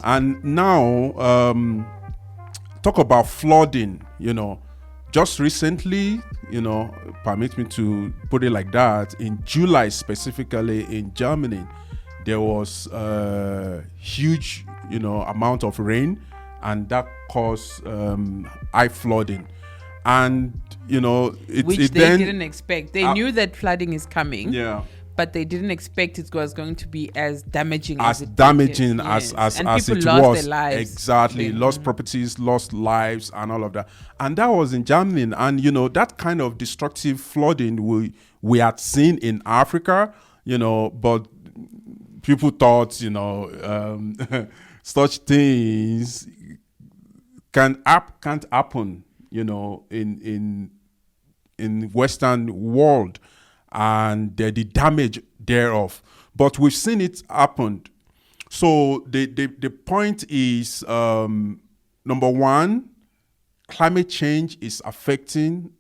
And now, talk about flooding, just recently, permit me to put it like that, in July specifically in Germany, there was a huge, amount of rain, and that caused high flooding. And, which they didn't expect. They knew that flooding is coming. Yeah. But they didn't expect it was going to be as damaging as it damaging is. as and as people it lost was. their lives. Exactly. Lost properties, lost lives, and all of that. And that was in Germany. And that kind of destructive flooding we had seen in Africa, but people thought, such things can't happen, in Western world, and the damage thereof. But we've seen it happen. So the point is, number one, climate change is affecting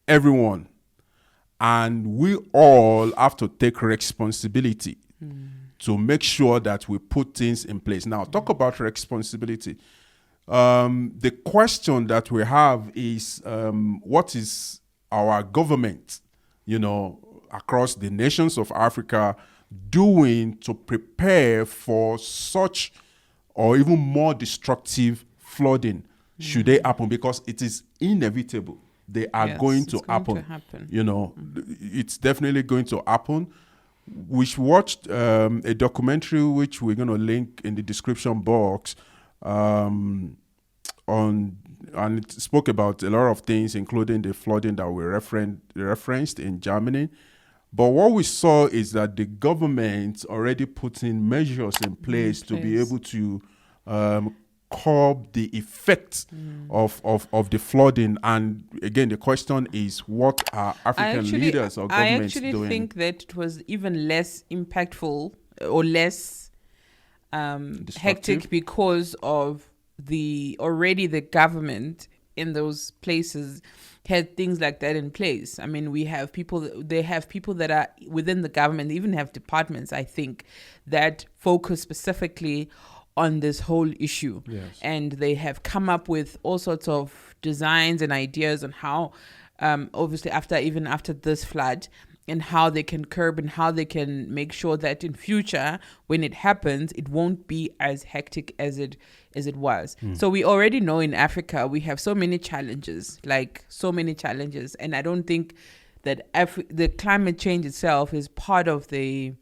everyone, and we all have to take responsibility to make sure that we put things in place. Now, talk about responsibility. The question that we have is, what is our government, across the nations of Africa doing to prepare for such or even more destructive flooding should they happen? Because it is inevitable. They are going to happen. It's definitely going to happen. We watched a documentary which we're going to link in the description box, and it spoke about a lot of things, including the flooding that we referenced in Germany. But what we saw is that the government already putting measures in place to be able to curb the effect of the flooding. And again, the question is, what are African leaders or governments doing? I actually think that it was even less impactful or less hectic because of the government in those places had things like that in place. I mean, they have people that are within the government, they even have departments, I think, that focus specifically on this whole issue. Yes. And they have come up with all sorts of designs and ideas on how, obviously after this flood, and how they can curb and how they can make sure that in future, when it happens, it won't be as hectic as it was. So we already know in Africa, we have so many challenges. And I don't think that the climate change itself is part of the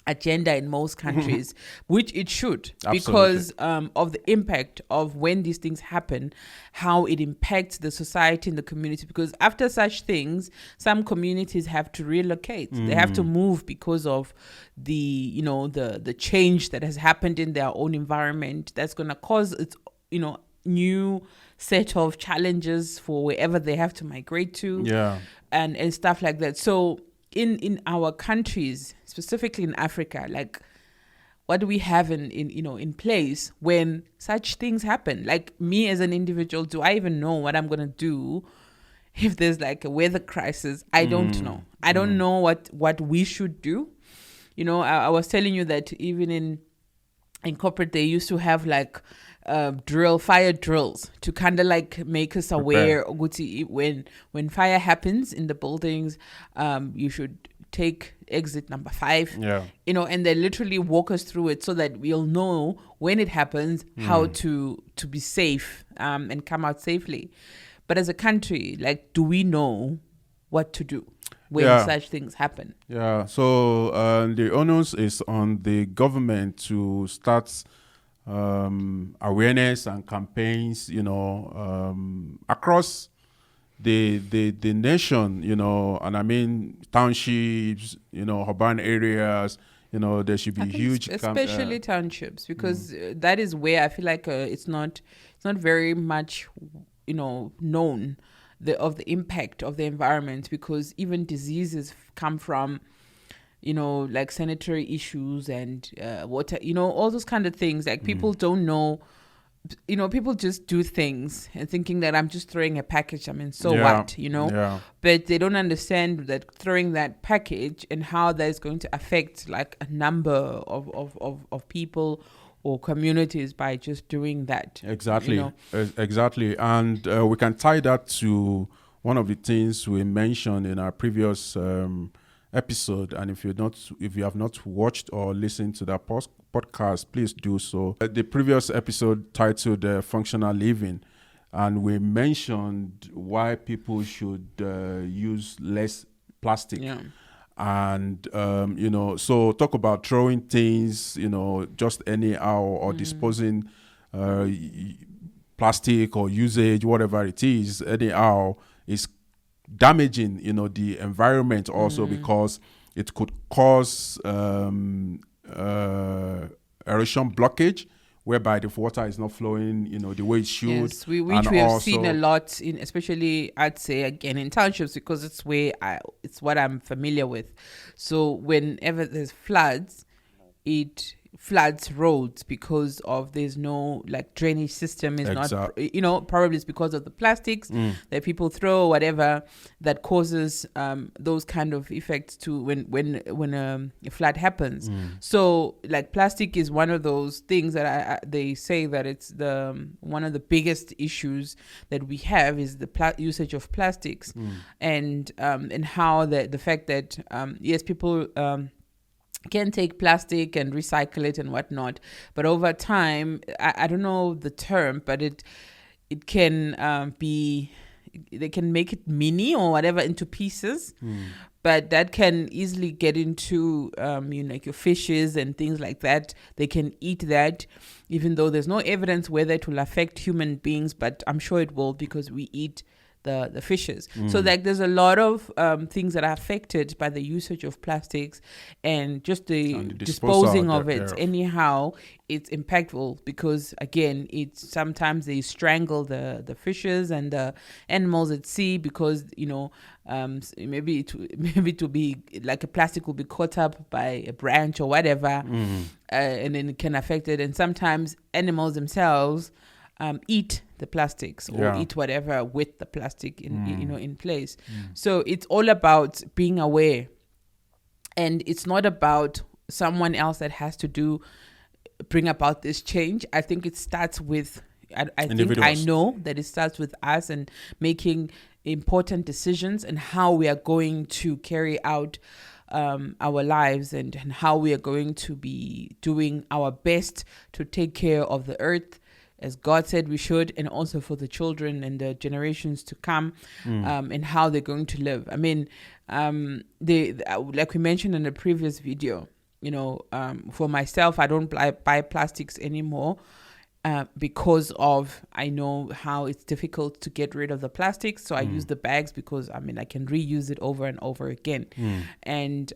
agenda in most countries, which it should. Absolutely. Because of the impact of when these things happen, how it impacts the society and the community. Because after such things, some communities have to relocate. They have to move because of the change that has happened in their own environment. That's going to cause its new set of challenges for wherever they have to migrate to, and stuff like that. So in our countries, specifically in Africa, like, what do we have in place when such things happen? Like, me as an individual, do I even know what I'm going to do if there's like a weather crisis? I don't know. I don't know what we should do. I was telling you that even in corporate, they used to have like fire drills to kind of like make us aware when fire happens in the buildings, you should take exit number 5, and they literally walk us through it so that we'll know when it happens how to be safe and come out safely. But as a country, like, do we know what to do when such things happen? So the onus is on the government to start awareness and campaigns, across the nation, and I mean townships, urban areas, there should be huge, especially townships, because that is where I feel like it's not very much, known of the impact of the environment, because even diseases come from like sanitary issues and water, all those kind of things. Like, people don't know, people just do things and thinking that I'm just throwing a package. I mean, what, but they don't understand that throwing that package and how that is going to affect like a number of people or communities by just doing that. Exactly. You know? Exactly. And we can tie that to one of the things we mentioned in our previous episode. And if you have not watched or listened to that podcast, please do so. The previous episode titled Functional Living, and we mentioned why people should use less plastic. Yeah. And so talk about throwing things, just anyhow, or disposing plastic or usage, whatever it is, anyhow, is damaging, the environment also, because it could cause erosion blockage, whereby the water is not flowing, the way it should. Yes, which we have seen a lot in, especially I'd say again in townships, because it's it's what I'm familiar with. So whenever there's floods, it floods roads because of there's no like drainage system is not, probably it's because of the plastics that people throw, whatever, that causes those kind of effects to when a flood happens. So like plastic is one of those things that they say that it's the one of the biggest issues that we have is the usage of plastics, and how the fact that yes, people can take plastic and recycle it and whatnot, but over time, I don't know the term, but it can be, they can make it mini or whatever into pieces, but that can easily get into like your fishes and things like that. They can eat that, even though there's no evidence whether it will affect human beings, but I'm sure it will because we eat the fishes. So like there's a lot of things that are affected by the usage of plastics, and just the disposing of it anyhow, it's impactful because again, it's sometimes they strangle the fishes and the animals at sea because maybe it will be like a plastic will be caught up by a branch or whatever, and then it can affect it. And sometimes animals themselves eat the plastics or eat whatever with the plastic in place. So it's all about being aware, and it's not about someone else that has to bring about this change. I think it starts with I know that it starts with us and making important decisions and how we are going to carry out our lives and how we are going to be doing our best to take care of the earth as God said we should, and also for the children and the generations to come, and how they're going to live. I mean, like we mentioned in the previous video, for myself, I don't buy plastics anymore because of, I know how it's difficult to get rid of the plastics. So I use the bags because, I can reuse it over and over again. And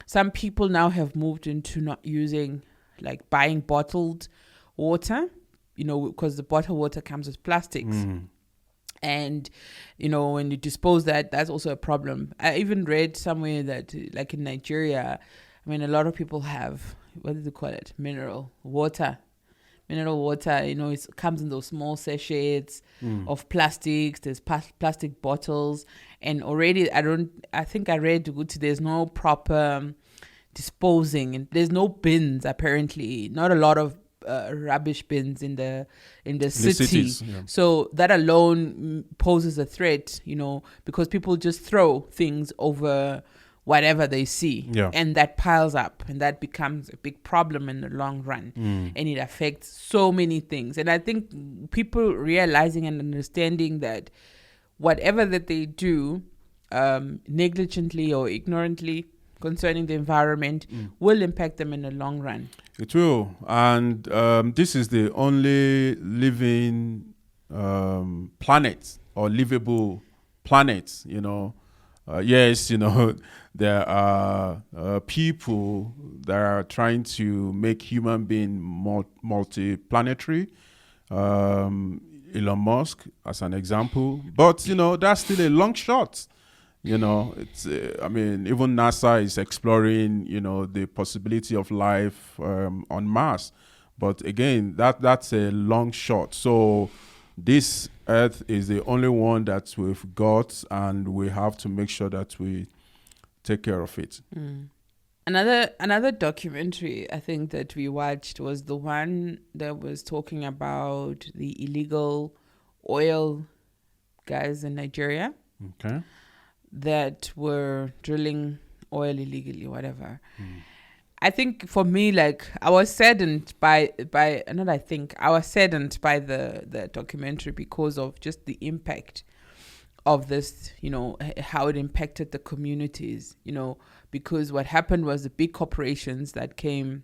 some people now have moved into not using, like buying bottled water, because the bottled water comes with plastics. And, when you dispose that's also a problem. I even read somewhere that, like in Nigeria, a lot of people have, what do they call it? Mineral water. It comes in those small sachets of plastics. There's plastic bottles. And already, I think I read there's no proper disposing. And there's no bins, apparently. Not a lot of rubbish bins in the city. Cities, yeah. So that alone poses a threat, because people just throw things over whatever they see, and that piles up, and that becomes a big problem in the long run, and it affects so many things. And I think people realizing and understanding that whatever that they do, negligently or ignorantly concerning the environment, will impact them in the long run. It will. And this is the only living planet or livable planet, yes, there are people that are trying to make human being multi-planetary. Elon Musk as an example. But, that's still a long shot. It's even NASA is exploring the possibility of life on Mars, but again that's a long shot. So this Earth is the only one that we've got, and we have to make sure that we take care of it. Another documentary I think that we watched was the one that was talking about the illegal oil guys in Nigeria Okay. that were drilling oil illegally, whatever. Mm. I think for me, like, I was saddened by not I think I was saddened by the documentary because of just the impact of this, how it impacted the communities, because what happened was the big corporations that came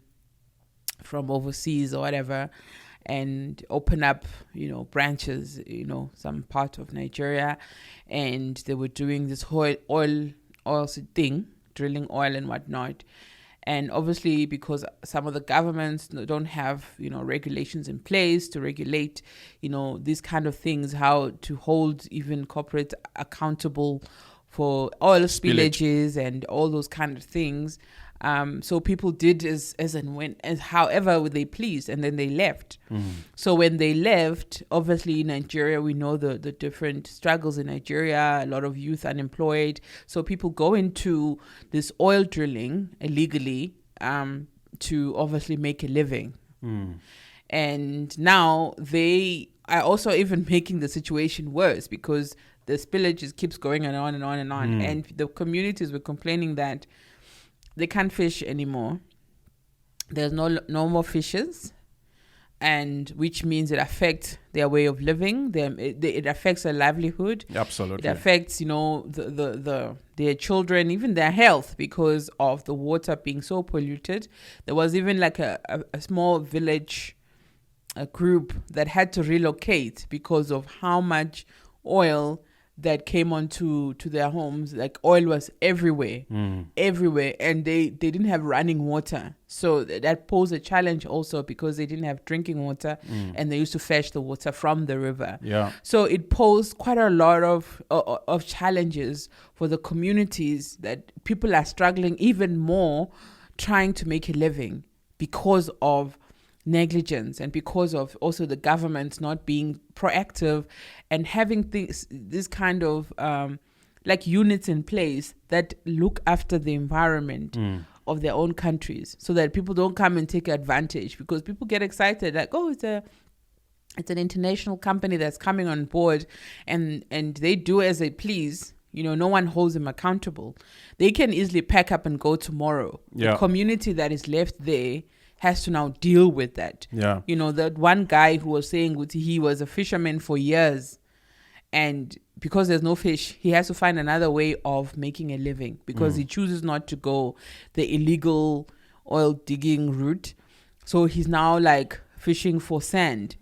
from overseas or whatever and open up, branches, some part of Nigeria, and they were doing this whole oil thing, drilling oil and whatnot. And obviously, because some of the governments don't have, regulations in place to regulate, these kind of things, how to hold even corporate accountable for oil spillages and all those kind of things. So people did as and when, as however they pleased, and then they left. So when they left, obviously in Nigeria, we know the different struggles in Nigeria, a lot of youth unemployed. So people go into this oil drilling illegally to obviously make a living. And now they are also even making the situation worse because the spillage keeps going on and on and on. And the communities were complaining that they can't fish anymore. There's no more fishes, and which means it affects their way of living. It affects their livelihood. Absolutely. It affects, their children, even their health, because of the water being so polluted. There was even like a small village, a group that had to relocate because of how much oil that came onto their homes. Like, oil was everywhere, and they didn't have running water. So that posed a challenge also because they didn't have drinking water, and they used to fetch the water from the river. Yeah. So it posed quite a lot of challenges for the communities, that people are struggling even more trying to make a living because of negligence and because of also the government not being proactive and having this kind of like units in place that look after the environment of their own countries, so that people don't come and take advantage, because people get excited like, oh, it's an international company that's coming on board, and they do as they please. No one holds them accountable. They can easily pack up and go tomorrow. Yeah. The community that is left there has to now deal with that. Yeah. That one guy who was saying he was a fisherman for years, and because there's no fish, he has to find another way of making a living, because he chooses not to go the illegal oil digging route. So he's now like fishing for sand.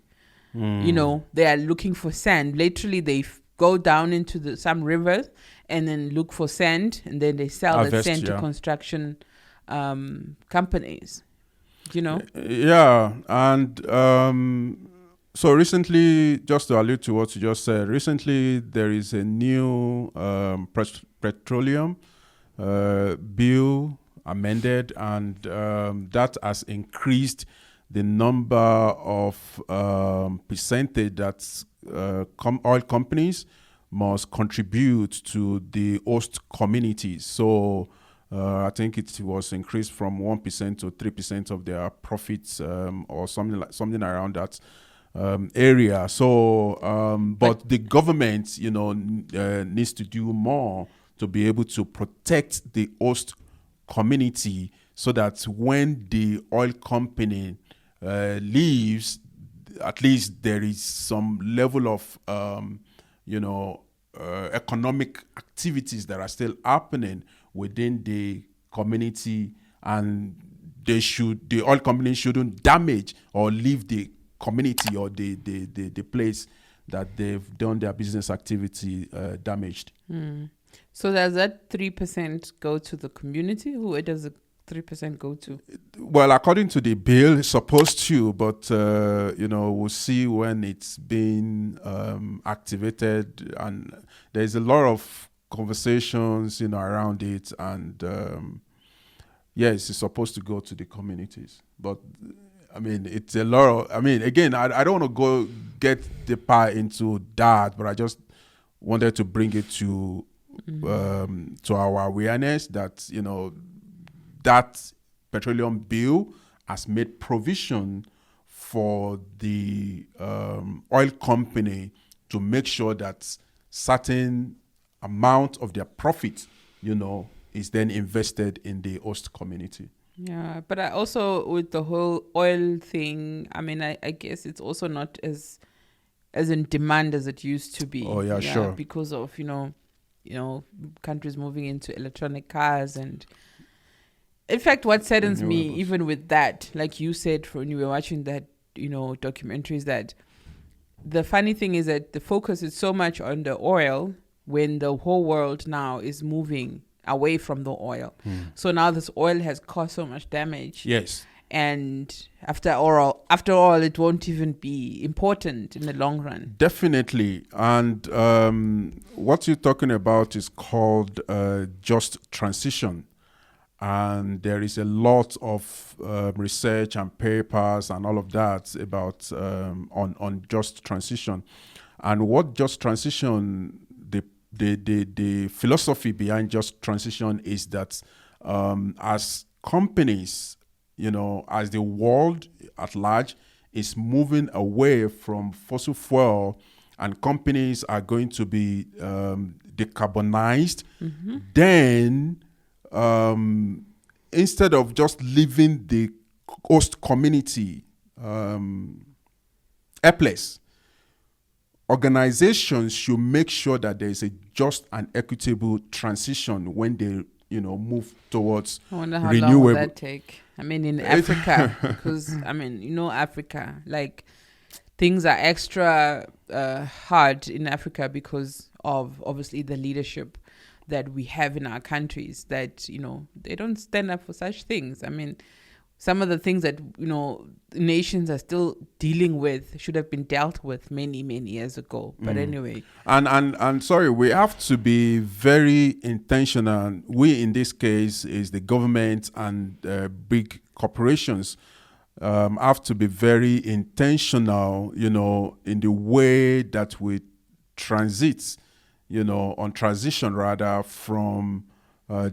They are looking for sand. Literally, they go down into some rivers and then look for sand, and then they sell that sand to construction companies. Yeah. And so recently, just to allude to what you just said, recently there is a new petroleum bill amended, and that has increased the number of percentage that oil companies must contribute to the host communities. So I think it was increased from 1% to 3% of their profits, or something around that area. So, but the government, needs to do more to be able to protect the host community, so that when the oil company leaves, at least there is some level of, economic activities that are still happening within the community, and the oil company shouldn't damage or leave the community or the place that they've done their business activity damaged. So does that 3% go to the community? Who does the 3% go to? Well, according to the bill, it's supposed to, but we'll see when it's being activated, and there's a lot of conversations around it, and yes, it's supposed to go to the communities, but I mean, it's a lot of, again, I don't want to go get deeper into that, but I just wanted to bring it to our awareness that that Petroleum Bill has made provision for the oil company to make sure that certain amount of their profit, is then invested in the host community. Yeah, but I also, with the whole oil thing, I mean, I guess it's also not as in demand as it used to be. Oh yeah, sure. Because of countries moving into electronic cars, and in fact, what saddens me Renewables. even with that, like you said, when you were watching that documentaries, that the funny thing is that the focus is so much on the oil when the whole world now is moving away from the oil. So now this oil has caused so much damage. Yes. And after all, it won't even be important in the long run. Definitely. And what you're talking about is called just transition. And there is a lot of research and papers and all of that about on just transition. And what just transition, the philosophy behind just transition is that as companies, as the world at large is moving away from fossil fuel, and companies are going to be decarbonized, then instead of just leaving the host community helpless, organizations should make sure that there is a just and equitable transition when they move towards I wonder how renewable. long will that take? I mean, in Africa, because Africa, like, things are extra hard in Africa because of obviously the leadership that we have in our countries, that they don't stand up for such things. I mean, some of the things that nations are still dealing with should have been dealt with many years ago. But anyway, and sorry, we have to be very intentional. We, in this case, is the government and big corporations have to be very intentional, in the way that we transit, transition rather, from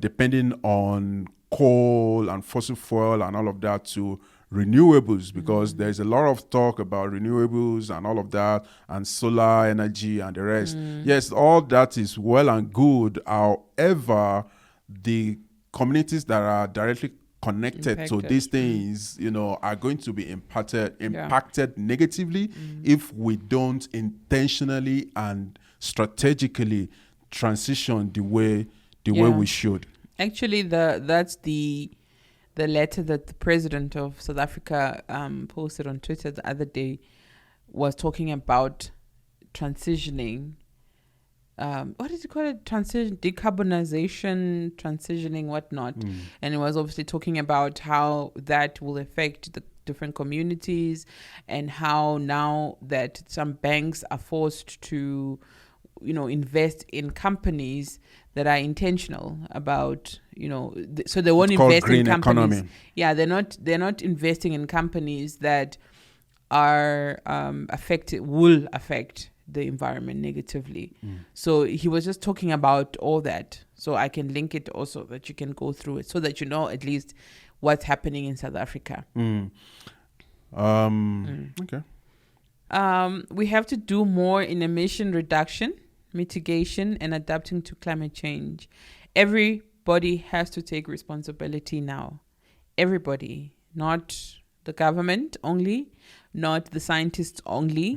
depending on coal and fossil fuel and all of that to renewables, because there's a lot of talk about renewables and all of that, and solar energy and the rest. Yes, all that is well and good. However, the communities that are directly connected to these things, are going to be impacted negatively if we don't intentionally and strategically transition the way we should. Actually, that's the letter that the president of South Africa posted on Twitter the other day, was talking about transitioning. What did you call it? Decarbonization, transitioning, whatnot. And it was obviously talking about how that will affect the different communities, and how now that some banks are forced to invest in companies that are intentional about, so they won't invest in companies. Economy. Yeah, they're not investing in companies that are will affect the environment negatively. So he was just talking about all that. So I can link it also, that you can go through it, so that at least what's happening in South Africa. Okay. We have to do more in emission reduction, mitigation, and adapting to climate change. Everybody has to take responsibility now. Everybody, not the government only, not the scientists only.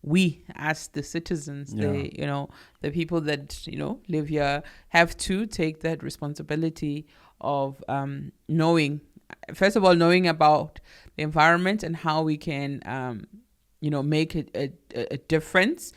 We as the citizens, the people that live here, have to take that responsibility of knowing about the environment and how we can make it a difference.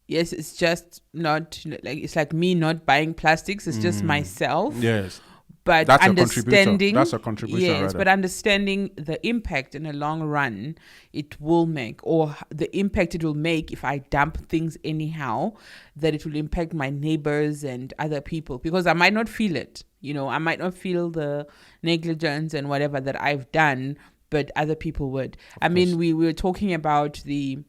Yes, it's just not it's like me not buying plastics. It's just myself. Yes. But that's understanding, that's a contribution. Yes, rather. but understanding the impact in the long run it will make, or the impact it will make if I dump things anyhow, that it will impact my neighbors and other people, because I might not feel it. I might not feel the negligence and whatever that I've done, but other people would. I mean, we were talking about the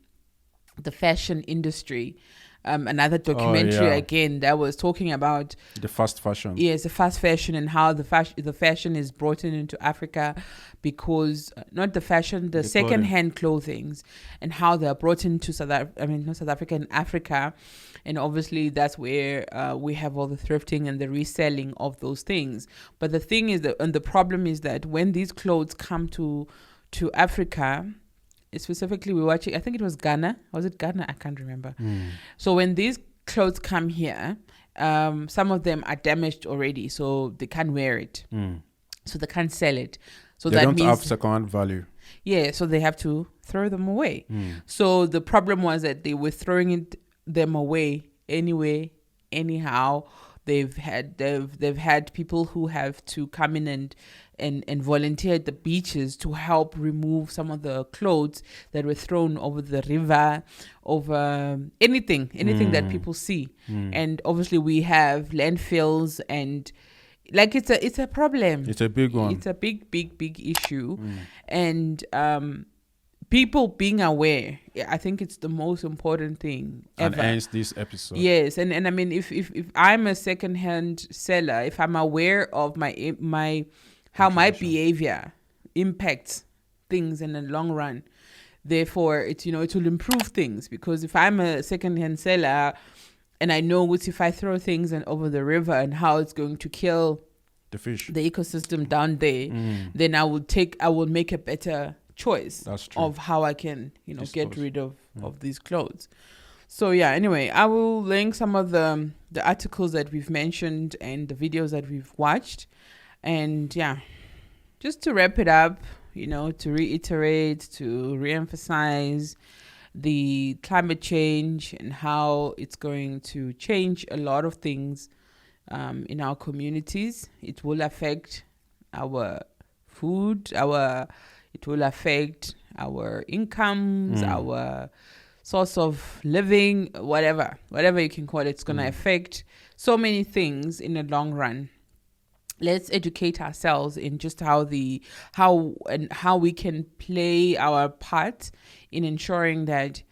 fashion industry. another documentary yeah. again that was talking about The fast fashion. yes, the fast fashion and how the fashion is brought into Africa because not the fashion, the second-hand clothings and how they're brought into not South Africa, in Africa, and obviously that's where we have all the thrifting and the reselling of those things. But the thing is that, and the problem is that when these clothes come to Africa, specifically we're watching, I think it was Ghana. Was it Ghana? I can't remember. So when these clothes come here, some of them are damaged already, so they can't wear it. So they can't sell it. So they that don't means have second value. Yeah, so they have to throw them away. So the problem was that they were throwing them away anyway, anyhow. They've had people who have to come in and volunteer at the beaches to help remove some of the clothes that were thrown over the river, over anything that people see. And obviously we have landfills, and like it's a problem. It's a big one. It's a big issue. And people being aware, I think it's the most important thing ever. And ends this episode. Yes, and I mean, if I'm a second-hand seller, if I'm aware of my how my behavior impacts things in the long run, therefore it will improve things. Because if I'm a second-hand seller and I know what if I throw things over the river and how it's going to kill the fish, the ecosystem down there, then I will make a better choice of how I can get rid of these clothes. So yeah, anyway, I will link some of the articles that we've mentioned and the videos that we've watched. And yeah, just to wrap it up, to reiterate, to reemphasize the climate change and how it's going to change a lot of things in our communities. It will affect our food, it will affect our incomes, our source of living, whatever you can call it. It's going to affect so many things in the long run. Let's educate ourselves in just how we can play our part in ensuring that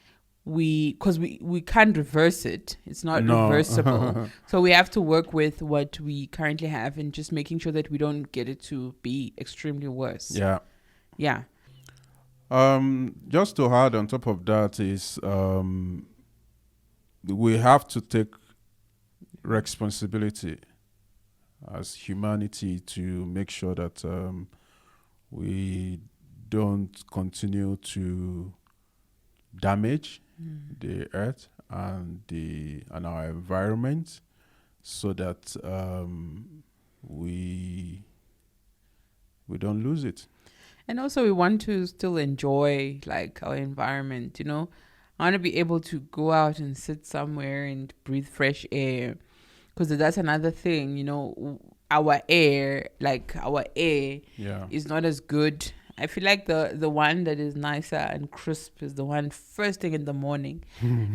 because we can't reverse it. It's not reversible. So we have to work with what we currently have and just making sure that we don't get it to be extremely worse. Yeah. Yeah. Just to add on top of that is we have to take responsibility as humanity to make sure that we don't continue to damage the earth and our environment, so that we don't lose it. And also we want to still enjoy like our environment, I want to be able to go out and sit somewhere and breathe fresh air, because that's another thing, our air is not as good. I feel like the one that is nicer and crisp is the one first thing in the morning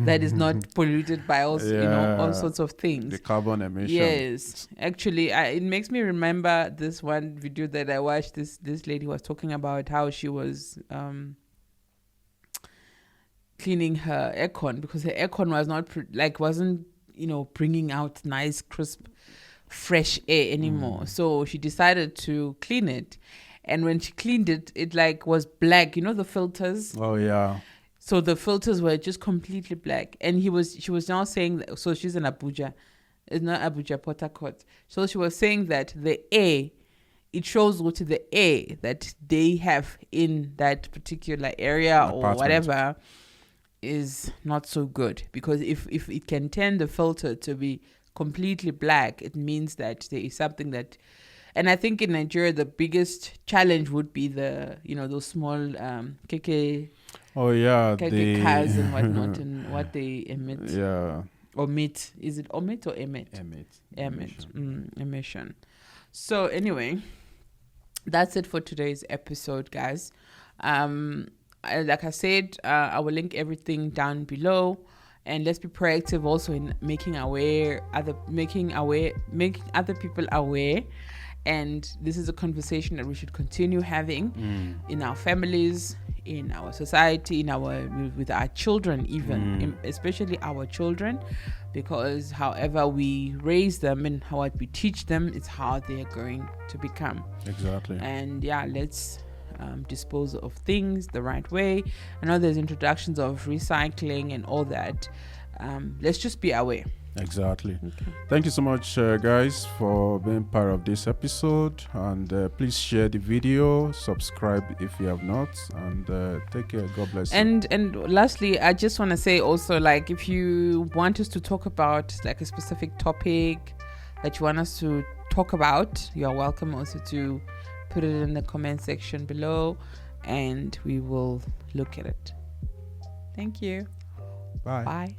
that is not polluted by all sorts of things. The carbon emission. Yes. Actually, it makes me remember this one video that I watched. This lady was talking about how she was cleaning her aircon, because her aircon was wasn't bringing out nice, crisp, fresh air anymore. So she decided to clean it. And when she cleaned it, it was black. The filters. Oh yeah. So the filters were just completely black. And she was now saying that, so she's in Abuja. It's not Abuja, Port Harcourt. So she was saying that the air, it shows what the air that they have in that particular area or whatever is not so good. Because if it can turn the filter to be completely black, it means that there is something that... And I think in Nigeria, the biggest challenge would be those small keke cars and whatnot, and what they emit. Yeah. Omit. Is it omit or emit? Emit. Emission. So anyway, that's it for today's episode, guys. Like I said, I will link everything down below. And let's be proactive also in making other people aware. And this is a conversation that we should continue having in our families, in our society, with our children, even especially our children, because however we raise them and how we teach them is how they're going to become. Exactly. And let's dispose of things the right way. I know there's introductions of recycling and all that. Let's just be aware. Exactly. Okay. Thank you so much, guys, for being part of this episode. And please share the video, subscribe if you have not, and take care. God bless you. And lastly, I just want to say also, like, if you want us to talk about like a specific topic that you want us to talk about, you are welcome also to put it in the comment section below, and we will look at it. Thank you. Bye. Bye.